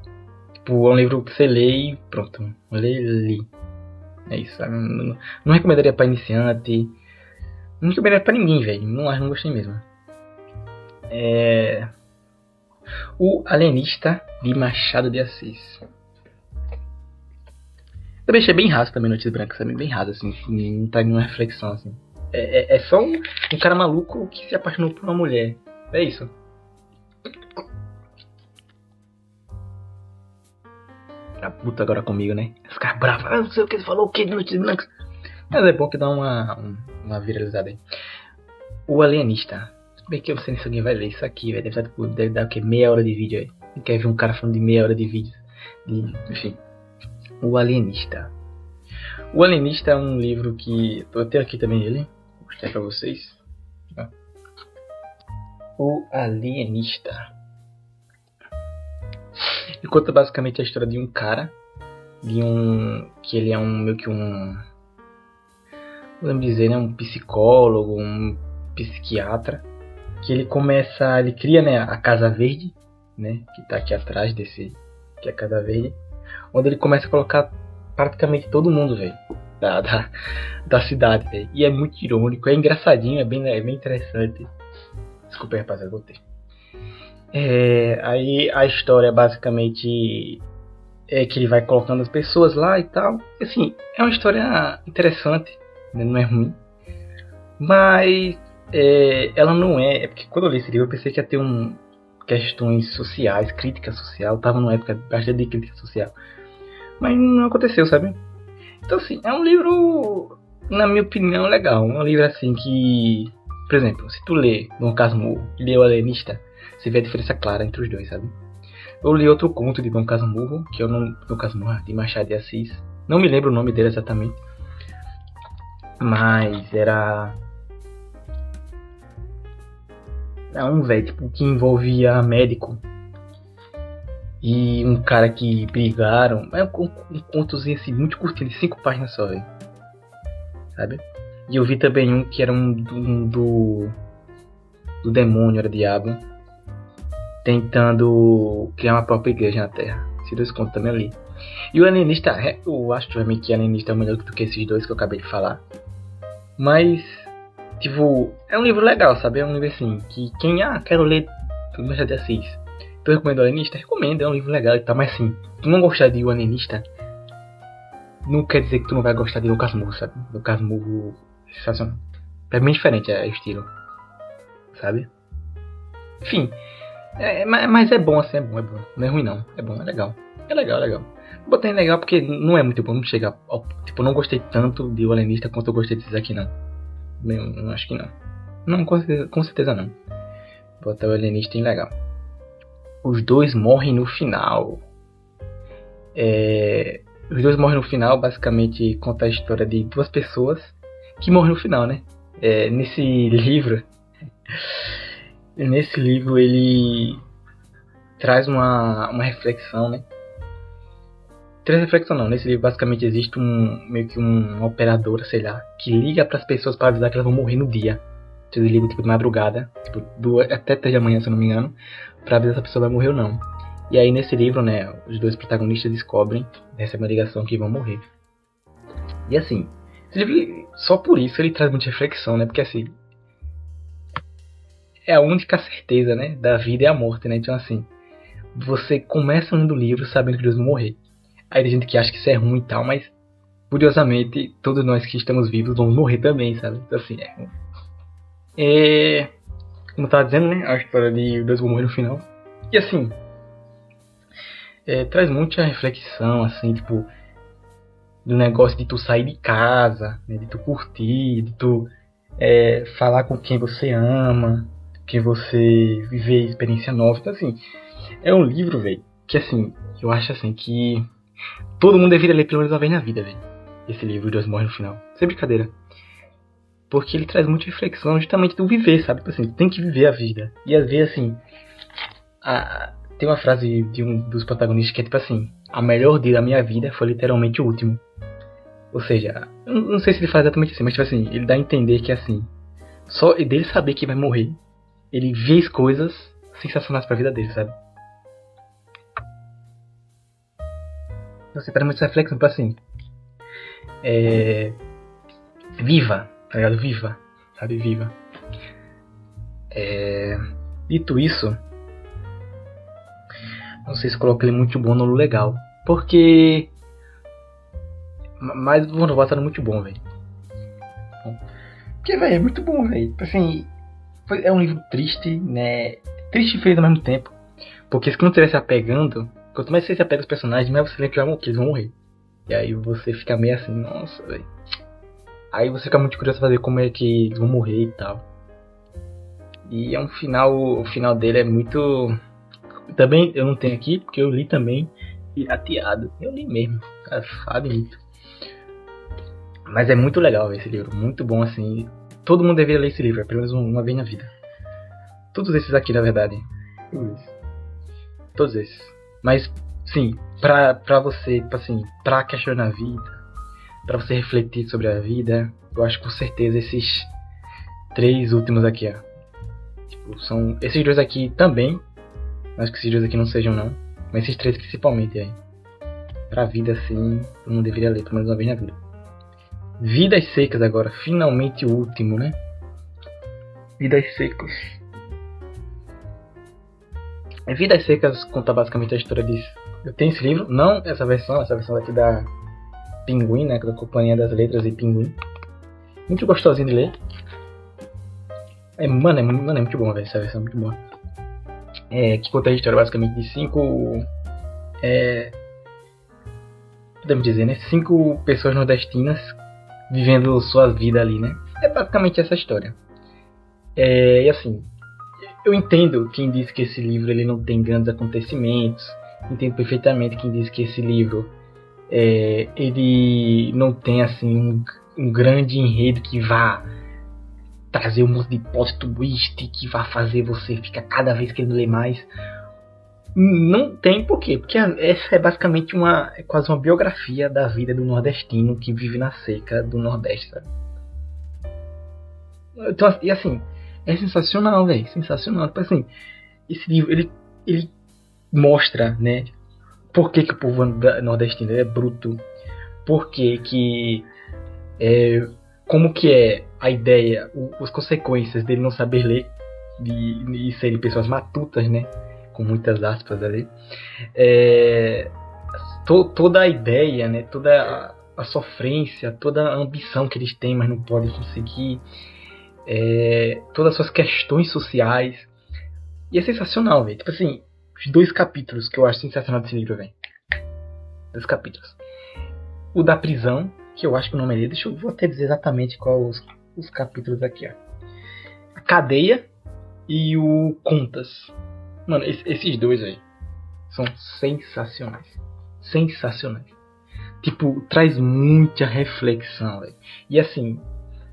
Tipo, é um livro que você lê e pronto. Li. É isso, sabe? Não recomendaria pra iniciante. Não recomendaria pra ninguém, velho. Não gostei mesmo. O Alienista, de Machado de Assis. Também achei bem raso também Noites Brancas, sabe? Bem raso, assim. Não tá nenhuma reflexão, assim. É só um cara maluco que se apaixonou por uma mulher. É isso. Tá puta agora comigo, né? Os caras bravos. Não sei o que ele falou, o que de Noites Brancas. Mas é bom que dá uma viralizada aí. O Alienista. Bem que eu não sei se alguém vai ler isso aqui, velho. Deve dar o quê? Meia hora de vídeo aí. Não quer ver um cara falando de meia hora de vídeo. Enfim. O Alienista. O Alienista é um livro que... Eu tenho aqui também ele. Vou mostrar pra vocês. O Alienista. Ele conta basicamente a história de um cara. Que ele é meio que um... Não lembro dizer, né? Um psicólogo, um psiquiatra. Que ele cria, né, a Casa Verde, né, que tá aqui atrás que é a Casa Verde, onde ele começa a colocar praticamente todo mundo, velho. Da cidade, velho. E é muito irônico, é engraçadinho, é bem interessante. Desculpa aí, rapaziada, voltei. Aí a história basicamente é que ele vai colocando as pessoas lá e tal. Assim, é uma história interessante, né? Não é ruim. Mas ela não é. É porque quando eu li esse livro eu pensei que ia ter questões sociais, crítica social. Tava numa época bastante de crítica social. Mas não aconteceu, sabe? Então assim, é um livro, na minha opinião, legal. Um livro assim que, por exemplo, se tu lê Dom Casmurro e lê o Alienista, você vê a diferença clara entre os dois, sabe? Eu li outro conto de Dom Casmurro, que eu não. Dom Casmurro, de Machado de Assis. Não me lembro o nome dele exatamente. Mas era. É um velho, tipo, que envolvia médico e um cara que brigaram. É um contozinho assim, muito curtinho, de 5 páginas só, velho. Sabe? E eu vi também um que era do demônio, era diabo, tentando criar uma própria igreja na Terra. Esses 2 contos também eu li. E o Alienista, eu acho também que o Alienista é melhor do que esses 2 que eu acabei de falar. Mas, tipo, é um livro legal, sabe? É um livro assim, que quem, quero ler do Machado de Assis. Tu recomenda o Alienista? Recomendo, é um livro legal e tal, mas assim, tu não gostar de O Alienista, não quer dizer que tu não vai gostar de O Casmurro, sabe? O Casmurro é sensacional. É bem diferente o estilo, sabe? Enfim, mas é bom assim, é bom. Não é ruim não, é bom, é legal. É legal. Botei legal porque não é muito bom, não chega ao, tipo, eu não gostei tanto de O Alienista quanto eu gostei desses aqui não. Eu não acho que não. Não, com certeza não. Botar o Alienista em legal. Os 2 morrem no final. Os 2 morrem no final, basicamente conta a história de 2 pessoas que morrem no final, né? Nesse livro ele traz uma reflexão, né? Traz reflexão não, nesse livro basicamente existe meio que uma operadora, sei lá, que liga para as pessoas para avisar que elas vão morrer no dia. Eles ligam tipo de madrugada, tipo até 3 da manhã, se eu não me engano, para avisar se a pessoa vai morrer ou não. E aí nesse livro, né, os 2 protagonistas descobrem, recebem uma ligação que vão morrer. E assim, esse livro, só por isso ele traz muita reflexão, né? Porque assim, é a única certeza, né, da vida é a morte, né? Então assim, você começa lendo o livro sabendo que Deus vai morrer. Aí tem gente que acha que isso é ruim e tal, mas curiosamente todos nós que estamos vivos vamos morrer também, sabe? Então assim, como eu tava dizendo, né, a história de Deus vai morrer no final. E assim, traz muita reflexão, assim, tipo, do negócio de tu sair de casa, né, de tu curtir, de tu falar com quem você ama, que você viver experiência nova. Então assim, é um livro, velho, que assim, eu acho assim que todo mundo deveria ler pelo menos uma vez na vida, velho. Esse livro, Deus morre no final. Sem brincadeira. Porque ele traz muita reflexão justamente do viver, sabe? Tipo assim, tem que viver a vida. E às vezes assim, tem uma frase de um dos protagonistas que é tipo assim: a melhor dia da minha vida foi literalmente o último. Ou seja, eu não sei se ele faz exatamente assim, mas tipo assim, ele dá a entender que assim, só dele saber que vai morrer, ele vê as coisas sensacionais pra vida dele, sabe? Você traz muita reflexão pra assim, viva, tá ligado? Viva, sabe? Viva. Dito isso, não sei se coloquei ele muito bom no legal, porque mas o Vono tá muito bom, velho. Porque, velho, é muito bom, velho. Assim, é um livro triste, né? Triste e feliz ao mesmo tempo. Porque se não estivesse apegando, quanto mais você se apega aos personagens, mais você lembra que eles vão morrer. E aí você fica meio assim, nossa, velho. Aí você fica muito curioso pra ver como é que eles vão morrer e tal. E é um final, o final dele é muito... Também eu não tenho aqui, porque eu li também pirateado. Eu li mesmo, cara, sabe muito. Mas é muito legal esse livro, muito bom assim. Todo mundo deveria ler esse livro, pelo menos uma vez na vida. Todos esses aqui, na verdade. Todos esses. Mas, sim, pra você, assim, pra questionar a vida, pra você refletir sobre a vida, eu acho que com certeza esses 3 últimos aqui, ó. Tipo, são esses 2 aqui também. Acho que esses 2 aqui não sejam, não. Mas esses 3 principalmente aí. pra vida assim, eu não deveria ler, pelo menos uma vez na vida. Vidas Secas agora, finalmente o último, né? Vidas Secas. Vidas Secas conta basicamente a história disso. Eu tenho esse livro, não essa versão daqui da Pinguim, né? Da Companhia das Letras e Pinguim. Muito gostosinho de ler. Mano, é muito bom, velho. Essa versão é muito boa. Que conta a história basicamente de 5. Podemos dizer, né? 5 pessoas nordestinas vivendo sua vida ali, né? É basicamente essa história. E assim, eu entendo quem diz que esse livro ele não tem grandes acontecimentos. Entendo perfeitamente quem diz que esse livro ele não tem assim um grande enredo que vá trazer um monte de plot twist que vai fazer você ficar cada vez querendo ler mais. Não tem por quê? Porque essa é basicamente quase uma biografia da vida do nordestino que vive na seca do Nordeste, sabe? Então, e assim, é sensacional, velho. Sensacional. Tipo assim, esse livro, ele mostra, né, por que o povo nordestino é bruto. Por que como que é a ideia, as consequências dele não saber ler e serem pessoas matutas, né? Com muitas aspas ali. Toda a ideia, né? Toda a sofrência, toda a ambição que eles têm, mas não podem conseguir. Todas as suas questões sociais. E é sensacional, velho. Tipo assim, os 2 capítulos que eu acho sensacional desse livro, velho. 2 capítulos. O da prisão, que eu acho que o nome é dele. Vou até dizer exatamente qual os capítulos aqui, ó. A cadeia e o Contas. Mano, esses 2 aí são sensacionais. Sensacionais. Tipo, traz muita reflexão, velho. E assim,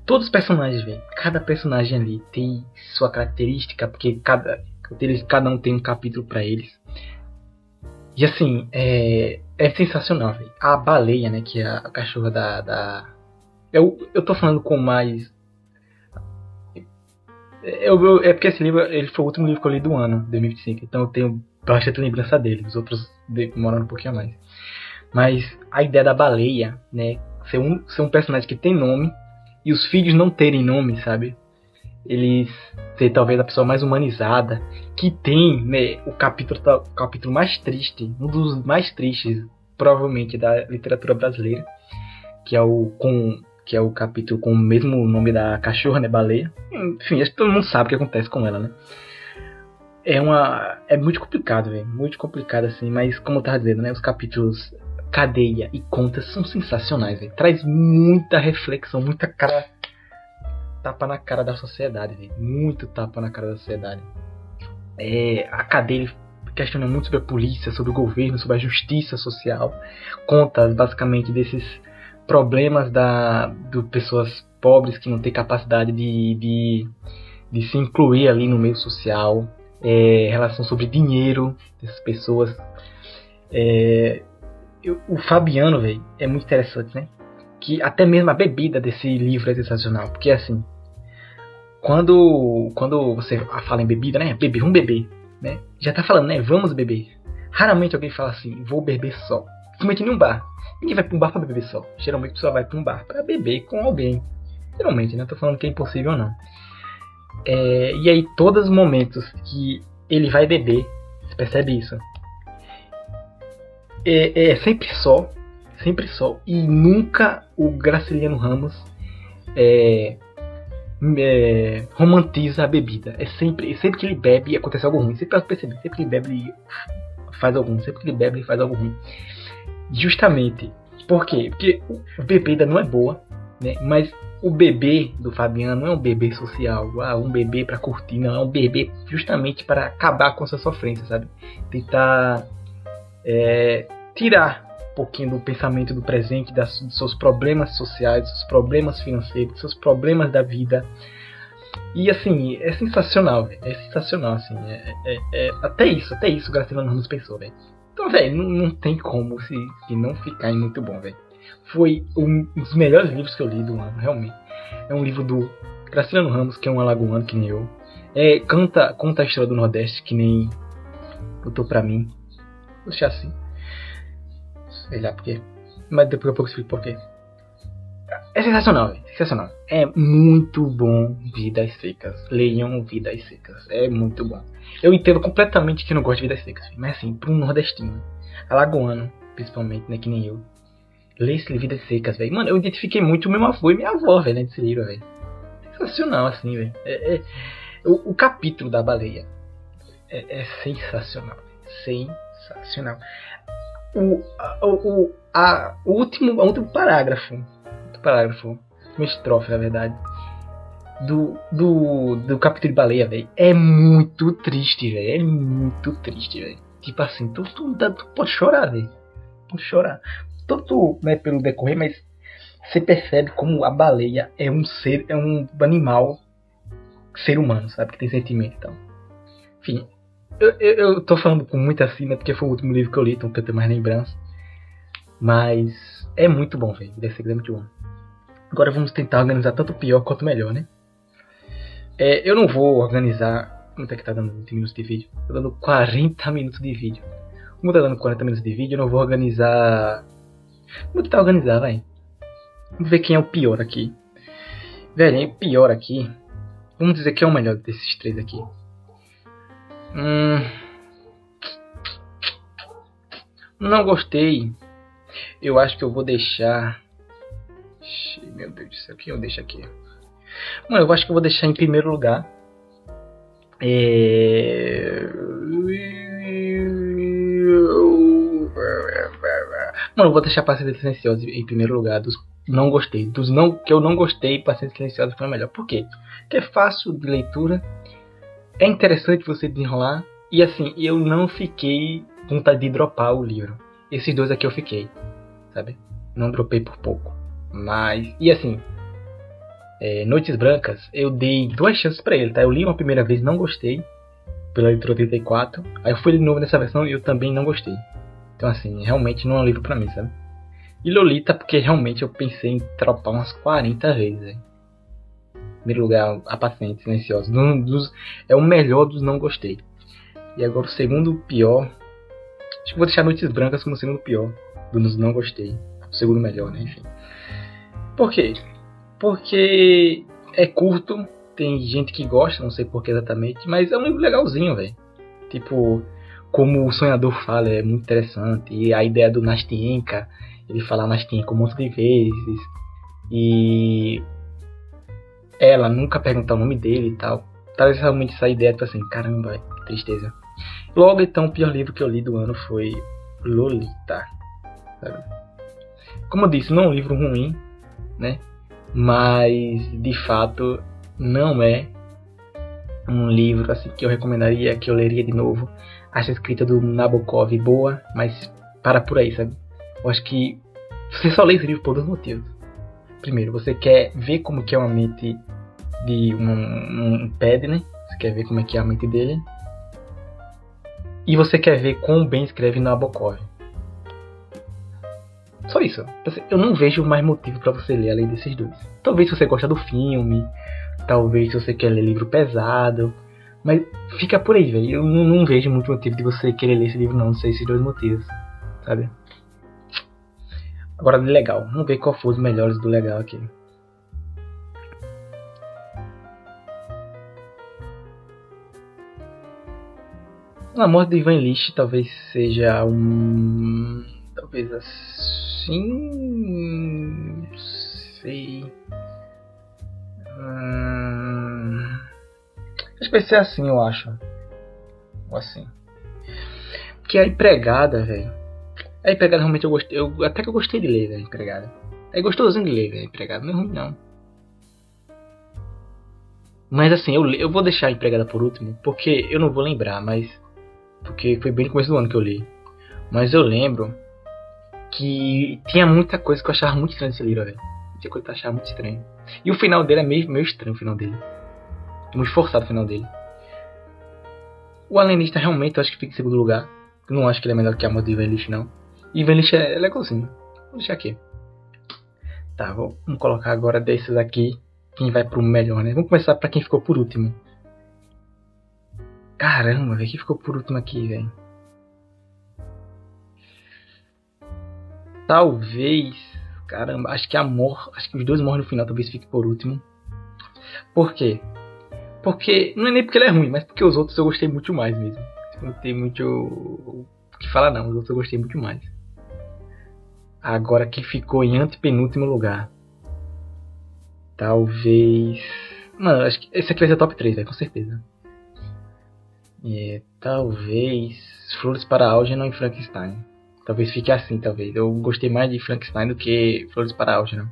todos os personagens, velho. Cada personagem ali tem sua característica, porque cada um tem um capítulo pra eles. E assim, é sensacional, velho. A Baleia, né, que é a cachorra da... Eu tô falando com mais... É porque esse livro ele foi o último livro que eu li do ano, 2025. Então eu tenho bastante lembrança dele. Os outros demoraram um pouquinho a mais. Mas a ideia da Baleia, né, ser um personagem que tem nome e os filhos não terem nome, sabe? Eles ser talvez a pessoa mais humanizada, que tem, né, o capítulo mais triste, um dos mais tristes, provavelmente, da literatura brasileira, que é o capítulo com o mesmo nome da cachorra, né, Baleia. Enfim, acho que todo mundo sabe o que acontece com ela, né? É muito complicado, velho, muito complicado assim, mas como eu tava dizendo, né, os capítulos Cadeia e Contas são sensacionais, velho. Traz muita reflexão, tapa na cara da sociedade, velho. Muito tapa na cara da sociedade. A Cadeia questiona muito sobre a polícia, sobre o governo, sobre a justiça social. Conta basicamente desses problemas de pessoas pobres que não têm capacidade de se incluir ali no meio social. Relação sobre dinheiro dessas pessoas. O Fabiano, velho, é muito interessante, né? Que até mesmo a bebida desse livro é sensacional. Porque assim, quando você fala em bebida, né? Vamos beber, né? Já tá falando, né? Vamos beber. Raramente alguém fala assim, vou beber só. Principalmente em um bar. Ninguém vai pra um bar pra beber só. Geralmente a pessoa vai pra um bar pra beber com alguém. Geralmente, né? Tô falando que é impossível ou não. E aí, todos os momentos que ele vai beber, você percebe isso? Sempre só. E nunca o Graciliano Ramos romantiza a bebida. Sempre que ele bebe acontece algo ruim. Sempre percebi, sempre que ele bebe ele faz algo ruim. Sempre que ele bebe ele faz algo ruim. Justamente. Por quê? Porque a bebida não é boa, né? Mas o bebê do Fabiano não é um bebê social, um bebê pra curtir, não. É um bebê justamente para acabar com essa sofrência, sabe? Tentar tirar um pouquinho do pensamento do presente, dos seus problemas sociais, dos seus problemas financeiros, dos seus problemas da vida. E assim, é sensacional, véio. É sensacional, assim. Até isso o Graciliano Ramos pensou, velho. Então, velho, não tem como se não ficar muito bom, velho. Foi um dos melhores livros que eu li do ano, realmente. É um livro do Graciliano Ramos, que é um alagoano que nem eu. Conta a história do Nordeste, que nem botou pra mim. Deixa assim. Sei lá por quê. Mas depois a pouco eu explico por quê. É sensacional, velho. Sensacional. É muito bom Vidas Secas. Leiam Vidas Secas. É muito bom. Eu entendo completamente que não gosta de Vidas Secas. Mas assim, pra um nordestino, alagoano, principalmente, né? Que nem eu. Ler esse Vidas Secas, velho. Mano, eu identifiquei muito meu avô e minha avó, velho, nesse livro, velho. Sensacional, assim, velho. O capítulo da baleia é sensacional. Sensacional. O último parágrafo. Uma estrofe, na verdade. Do capítulo de baleia, velho. É muito triste, velho. É muito triste, velho. Tipo assim, tu pode chorar, velho. Pode chorar. Tanto, né, pelo decorrer, mas você percebe como a baleia é um animal, ser humano, sabe? Que tem sentimento e tal. Enfim, eu tô falando com muita cima porque foi o último livro que eu li, então eu tenho mais lembrança. Mas é muito bom, velho. Deve ser muito bom. Agora vamos tentar organizar tanto pior quanto melhor, né? Eu não vou organizar. Quanto é que tá dando 20 minutos de vídeo? Tá dando 40 minutos de vídeo. Como tá dando 40 minutos de vídeo, eu não vou organizar. Vou tentar organizar, vai. Vamos ver quem é o pior aqui. Velho, o pior aqui. Vamos dizer que é o melhor desses três aqui. Não gostei. Eu acho que eu vou deixar. Meu Deus do céu, quem eu deixo aqui? Mano, eu acho que eu vou deixar em primeiro lugar. Mano, eu vou deixar Paciência Silenciosa em primeiro lugar. Dos não gostei. Que eu não gostei, Paciência Silenciosa foi a melhor. Por quê? Porque é fácil de leitura. É interessante você desenrolar. E assim, eu não fiquei com vontade de dropar o livro. Esses dois aqui eu fiquei, sabe? Não dropei por pouco. Mas, e assim, Noites Brancas, eu dei 2 chances pra ele, tá? Eu li uma primeira vez, não gostei, pela leitura 34. Aí eu fui de novo nessa versão e eu também não gostei. Então assim, realmente não é um livro pra mim, sabe? E Lolita, porque realmente eu pensei em dropar umas 40 vezes, velho. Em primeiro lugar, A Paciente Silenciosa. É o melhor dos não gostei. E agora o segundo pior. Acho que vou deixar Noites Brancas como o segundo pior dos não gostei. O segundo melhor, né? Enfim. Por quê? Porque é curto, tem gente que gosta, não sei por que exatamente, mas é um livro legalzinho, velho. Tipo, como o Sonhador fala, é muito interessante. E a ideia do Nastienka, ele fala Nastienka um monte de vezes. E ela nunca perguntar o nome dele e tal. Talvez realmente essa ideia, tipo assim, caramba, véio, que tristeza. Logo então, o pior livro que eu li do ano foi Lolita. Sabe? Como eu disse, não é um livro ruim, né? Mas de fato não é um livro assim que eu recomendaria, que eu leria de novo. Acho a escrita do Nabokov boa, mas para por aí, sabe? Eu acho que você só lê esse livro por 2 motivos. Primeiro, você quer ver como que é uma mente de um ped, né? Você quer ver como é que é a mente dele. E você quer ver quão bem escreve Nabokov. Só isso. Eu não vejo mais motivo para você ler além desses dois. Talvez se você gosta do filme, talvez se você quer ler livro pesado, mas fica por aí, velho. Eu não vejo muito motivo de você querer ler esse livro, não sei esses 2 motivos, sabe? Agora, legal. Vamos ver qual foi os melhores do legal aqui. O Amor de Ivan Illich talvez seja talvez assim. Não sei. Acho que vai ser assim, eu acho. Ou assim. Porque a Empregada, velho. A Empregada realmente eu gostei. Até que eu gostei de ler, velho. Empregada. É gostosinho de ler, velho. Empregada. Não é ruim, não. Mas assim, eu vou deixar a Empregada por último. Porque eu não vou lembrar, mas. Porque foi bem no começo do ano que eu li. Mas eu lembro que tinha muita coisa que eu achava muito estranho nesse livro, velho. Tinha coisa que eu achava muito estranho. E o final dele é meio estranho, o final dele. Muito forçado o final dele. O Alienista realmente eu acho que fica em segundo lugar. Eu não acho que ele é melhor que a Amor de Ivan Illich, não. E Ivan Illich é legalzinho. Vou deixar aqui. Tá, vamos colocar agora desses aqui. Quem vai pro melhor, né? Vamos começar pra quem ficou por último. Caramba, velho. Quem ficou por último aqui, velho? talvez... Caramba, acho que acho que os dois morrem no final, talvez fique por último. Por quê? Porque, não é nem porque ele é ruim, mas porque os outros eu gostei muito mais mesmo. Não tem muito o que falar não, os outros eu gostei muito mais. Agora quem ficou em antepenúltimo lugar. Talvez... Mano, acho que esse aqui vai ser top 3, com certeza. Talvez Flores para Algernon e Frankenstein. Talvez fique assim, talvez. Eu gostei mais de Frankenstein do que Flores para Algernon.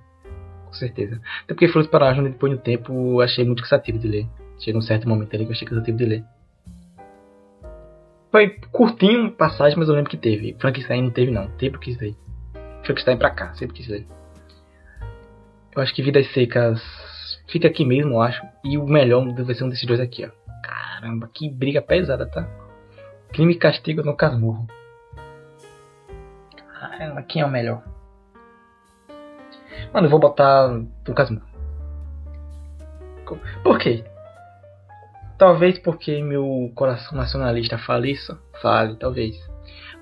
Com certeza. Até porque Flores para Algernon, depois do tempo, eu achei muito cansativo de ler. Chega um certo momento ali que eu achei cansativo de ler. Foi curtinho passagem, mas eu lembro que teve. Frankenstein não teve não. Tempo quis ler. Frankenstein pra cá, sempre quis ler. Eu acho que Vidas Secas fica aqui mesmo, eu acho. E o melhor deve ser um desses dois aqui, ó. Caramba, que briga pesada, tá? Crime e Castigo no Casmurro. Caramba, quem é o melhor? Mano, eu vou botar no Casmurro. Por quê? Talvez porque meu coração nacionalista fale isso. Fale, talvez.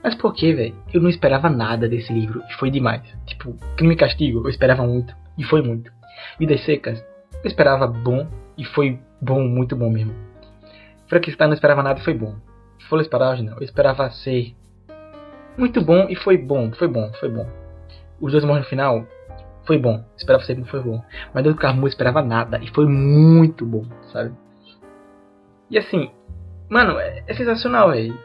Mas por que, velho? Eu não esperava nada desse livro e foi demais. Tipo, Crime e Castigo, eu esperava muito e foi muito. Vidas Secas, eu esperava bom e foi bom, muito bom mesmo. Frankenstein não esperava nada e foi bom. Folhas para Algernon, eu esperava ser muito bom e foi bom, foi bom, foi bom. Os dois morrem no final, foi bom. Esperava ser bom, foi bom. Mas do Casmurro eu esperava nada e foi muito bom, sabe? E assim, mano, é sensacional, velho.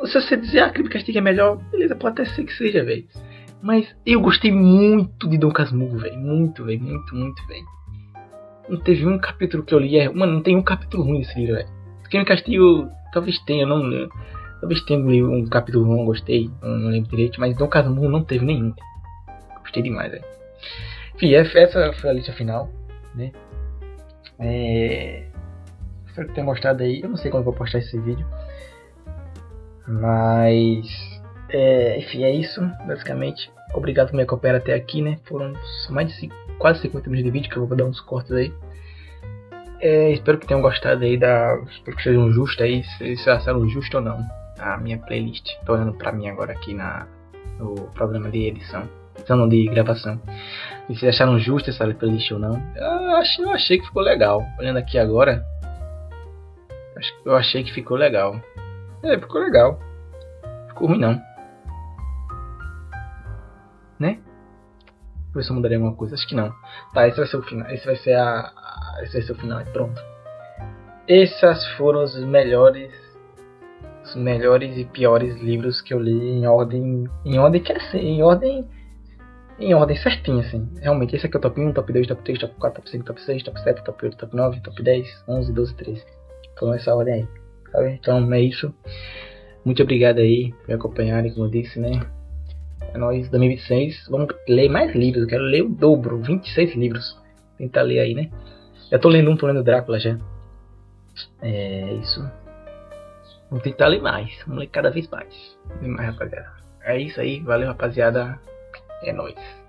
Se você dizer Crime e Castigo é melhor, beleza, pode até ser que seja, velho. Mas eu gostei muito de Dom Casmurro, velho. Muito, velho. Muito, muito, velho. Não teve um capítulo que eu li. Mano, não tem um capítulo ruim desse livro, velho. Crime e Castigo talvez tenha, não lembro. Talvez tenha um capítulo ruim, eu gostei. Não lembro direito. Mas Dom Casmurro não teve nenhum, véio. Gostei demais, velho. Enfim, essa foi a lista final, né? Espero que tenham gostado aí. Eu não sei quando eu vou postar esse vídeo. Mas... enfim, é isso, basicamente. Obrigado por me acompanhar até aqui, né? Foram mais de quase 50 minutos de vídeo, que eu vou dar uns cortes aí. Espero que tenham gostado aí espero que sejam justos aí, se acharam justo ou não a minha playlist. Tô olhando pra mim agora aqui no programa de edição. Não, de gravação. E se acharam justo essa playlist ou não. Eu achei que ficou legal. Olhando aqui agora, eu achei que ficou legal. Ficou legal. Ficou ruim não. Né? Vou ver se eu mudaria alguma coisa. Acho que não. Tá, esse vai ser o final. Esse vai ser o final. Pronto. Esses foram os melhores e piores livros que eu li em ordem que é assim, em ordem certinha, assim. Realmente, esse aqui é o top 1, top 2, top 3, top 4, top 5, top 6, top 7, top 8, top 9, top 10, 11, 12, 13. Então essa ordem aí, sabe? Então é isso. Muito obrigado aí por me acompanharem, como eu disse, né? É nóis, 2026. Vamos ler mais livros. Eu quero ler o dobro, 26 livros. Tentar ler aí, né? Já tô lendo tô lendo Drácula já. É isso. Vamos tentar ler mais. Vamos ler cada vez mais. Rapaziada. É isso aí. Valeu, rapaziada. É nóis.